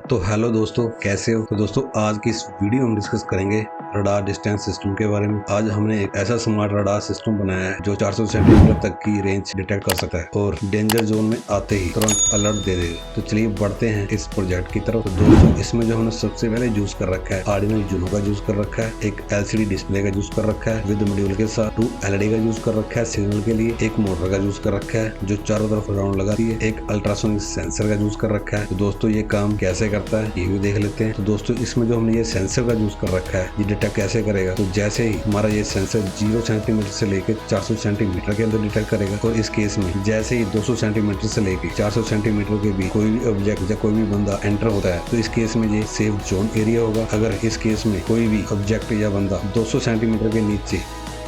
तो हेलो दोस्तों, कैसे हो। तो दोस्तों आज की इस वीडियो में डिस्कस करेंगे रडार डिस्टेंस सिस्टम के बारे में। आज हमने एक ऐसा स्मार्ट रडार सिस्टम बनाया है जो 400 सेंटीमीटर तक की रेंज डिटेक्ट कर सकता है और डेंजर जोन में आते ही तुरंत अलर्ट दे देगा। तो चलिए बढ़ते हैं इस प्रोजेक्ट की तरफ। तो दोस्तों इसमें जो हमने सबसे पहले यूज कर रखा है आर्डिनो यूनो का यूज कर रखा है, एक LCD डिस्प्ले का यूज कर रखा है विद मॉड्यूल के साथ, 2 LED का यूज कर रखा है सिग्नल के लिए, एक मोटर का यूज कर रखा है जो चारों तरफ राउंड लगाती है, एक अल्ट्रासोनिक सेंसर का यूज कर रखा है। तो दोस्तों ये काम कैसे करता है ये भी देख लेते हैं। तो दोस्तों इसमें जो हमने ये सेंसर का यूज कर रखा है ये डिटेक्ट कैसे करेगा। तो जैसे ही हमारा ये सेंसर 0 सेंटीमीटर से लेकर 400 सेंटीमीटर के अंदर डिटेक्ट करेगा और इस केस में जैसे ही 200 सेंटीमीटर से लेकर 400 सेंटीमीटर के बीच कोई भी ऑब्जेक्ट या कोई भी बंदा एंटर होता है तो इस केस में ये सेफ जोन एरिया होगा। अगर इस केस में कोई भी ऑब्जेक्ट या बंदा 200 सेंटीमीटर के नीचे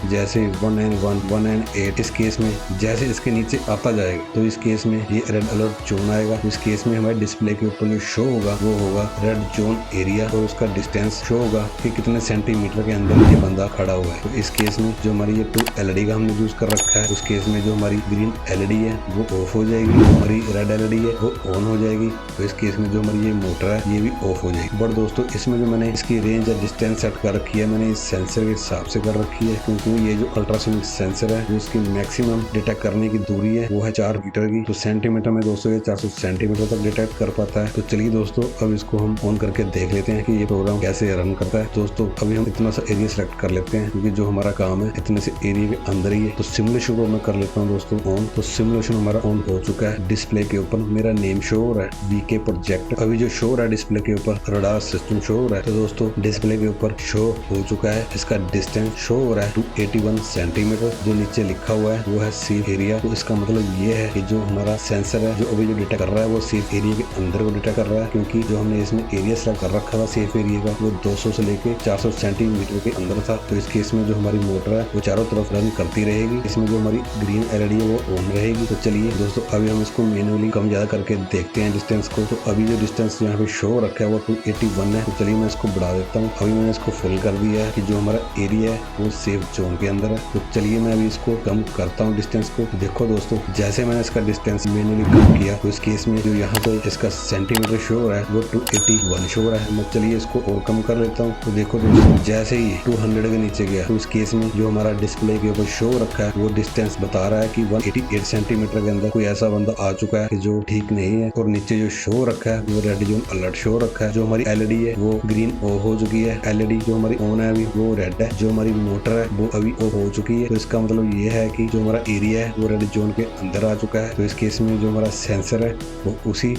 जैसे 1N1, 1N8 इस केस में जैसे इसके नीचे आता जाएगा तो इस केस में ये रेड अलर्ट जोन आएगा। इस केस में हमारे डिस्प्ले के ऊपर जो शो होगा वो होगा रेड जोन एरिया और उसका डिस्टेंस शो होगा कि कितने सेंटीमीटर के अंदर ये बंदा खड़ा हुआ है। तो इस केस में जो हमारी ये 2 LED का हमने यूज कर रखा है उस केस में जो हमारी ग्रीन LED है वो ऑफ हो जाएगी, हमारी रेड LED है वो ऑन हो जाएगी। तो इस केस में जो हमारी ये मोटर है ये भी ऑफ हो जाएगी। बट दोस्तों इसमें जो मैंने इसकी रेंज या डिस्टेंस सेट कर रखी है मैंने इस सेंसर के हिसाब से कर रखी है, क्योंकि ये जो अल्ट्रासोनिक सेंसर है जो इसकी मैक्सिमम डिटेक्ट करने की दूरी है वो है 4 मीटर की। तो सेंटीमीटर में दोस्तों ये 400 सेंटीमीटर तक डिटेक्ट कर पाता है। तो चलिए दोस्तों अब इसको हम ऑन करके देख लेते हैं कि ये प्रोग्राम कैसे रन करता है। दोस्तों अभी हम इतना सा एरिया सेलेक्ट कर लेते हैं क्योंकि जो हमारा काम है इतने से एरिया के अंदर ही है। तो सिमुलेशन को मैं कर लेता हूँ दोस्तों ऑन। तो सिमुलेशन हमारा ऑन हो चुका है। डिस्प्ले के ऊपर मेरा नेम शो हो रहा है VK प्रोजेक्ट। अभी जो शो हो रहा है डिस्प्ले के ऊपर रडार सिस्टम शो हो रहा है। तो दोस्तों डिस्प्ले के ऊपर शो हो चुका है। इसका डिस्टेंस शो हो रहा है 281 सेंटीमीटर। जो नीचे लिखा हुआ है वो है सेफ एरिया। तो इसका मतलब ये है कि जो हमारा सेंसर है जो अभी जो डिटेक्ट कर रहा है वो सेफ एरिया के अंदर को डिटेक्ट कर रहा है, क्योंकि जो हमने इसमें एरिया सेलेक्ट कर रखा था सेफ एरिया का वो 200 से लेके 400 सेंटीमीटर के अंदर था। तो इस केस में जो हमारी मोटर है वो चारों तरफ रन करती रहेगी। इसमें जो हमारी ग्रीन LED है वो ऑन रहेगी। तो चलिए दोस्तों अभी हम इसको मैन्युअली कम ज्यादा करके देखते हैं डिस्टेंस को। तो अभी जो डिस्टेंस यहाँ पे शो रखा है वो 281 है। तो चलिए मैं इसको बढ़ा देता हूँ। अभी मैंने इसको फुल कर दिया है कि जो हमारा एरिया है वो सेफ जोन के अंदर है। तो चलिए मैं अभी इसको कम करता हूँ डिस्टेंस को। तो देखो दोस्तों जैसे मैंने इसका डिस्टेंस मैन्युअली कम किया तो इस केस में जो यहाँ पे इसका सेंटीमीटर शो हो रहा है वो 281 शो हो रहा है। मैं चलिए इसको और कम कर लेता हूँ। तो देखो दोस्तों जैसे ही 200 के नीचे गया तो इस केस में जो हमारा डिस्प्ले के ऊपर शो रखा है वो डिस्टेंस बता रहा है कि 188 सेंटीमीटर के अंदर कोई ऐसा बंदा आ चुका है जो ठीक नहीं है। और नीचे जो शो रखा है वो रेड जोन अलर्ट शो रखा है। जो हमारी LED है वो ग्रीन ऑफ हो चुकी है। LED जो हमारी ऑन है अभी वो रेड है। जो हमारी मोटर है वो अभी ऑफ हो चुकी है। तो इसका मतलब ये है कि जो हमारा एरिया है वो रेड जोन के अंदर आ चुका है। तो इस केस में जो हमारा सेंसर है वो उसी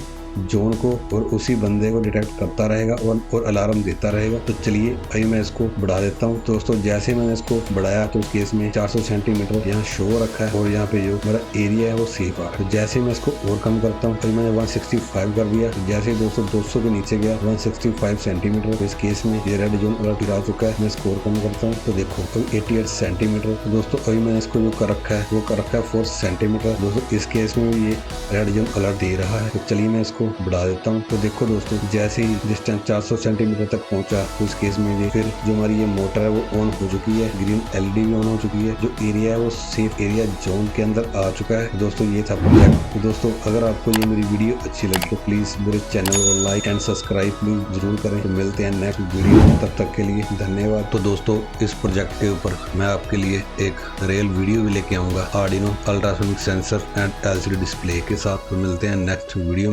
जोन को और उसी बंदे को डिटेक्ट करता रहेगा और अलार्म देता रहेगा। तो चलिए अभी मैं इसको बढ़ा देता हूँ। तो दोस्तों जैसे मैंने इसको बढ़ाया तो इस केस में 400 सेंटीमीटर यहाँ शो रखा है और यहाँ पे जो मेरा एरिया है वो सेफ आ रहा है। तो जैसे मैं इसको और कम करता हूँ तो मैंने 165 कर दिया। तो जैसे दोस्तों 200 के नीचे गया 165 सेंटीमीटर। तो इस केस में ये रेड जोन अलर्ट गिरा चुका है। मैं इसको और कम करता हूँ तो देखो अभी 88 सेंटीमीटर। तो दोस्तों अभी मैंने इसको जो कर रखा है वो कर रखा है 4 सेंटीमीटर। दोस्तों इस केस में ये रेड जोन अलर्ट दे रहा है। तो चलिए मैं इसको बढ़ा देता हूँ। तो देखो दोस्तों जैसे ही डिस्टेंस 400 सेंटीमीटर तक पहुंचा तो इस केस में ये फिर जो हमारी ये मोटर है वो ऑन हो चुकी है। ग्रीन LED भी ऑन हो चुकी है। जो एरिया है वो सेफ एरिया जोन के अंदर आ चुका है। दोस्तों ये था प्रोजेक्ट। तो दोस्तों अगर आपको ये मेरी वीडियो अच्छी लगी तो प्लीज मेरे चैनल को लाइक एंड सब्सक्राइब प्लीज जरूर करें। तो मिलते हैं नेक्स्ट वीडियो में, तब तक के लिए धन्यवाद। तो दोस्तों इस प्रोजेक्ट के ऊपर मैं आपके लिए एक रियल वीडियो भी लेके आऊंगा Arduino ultrasonic sensor and LCD display के साथ। तो मिलते हैं नेक्स्ट वीडियो।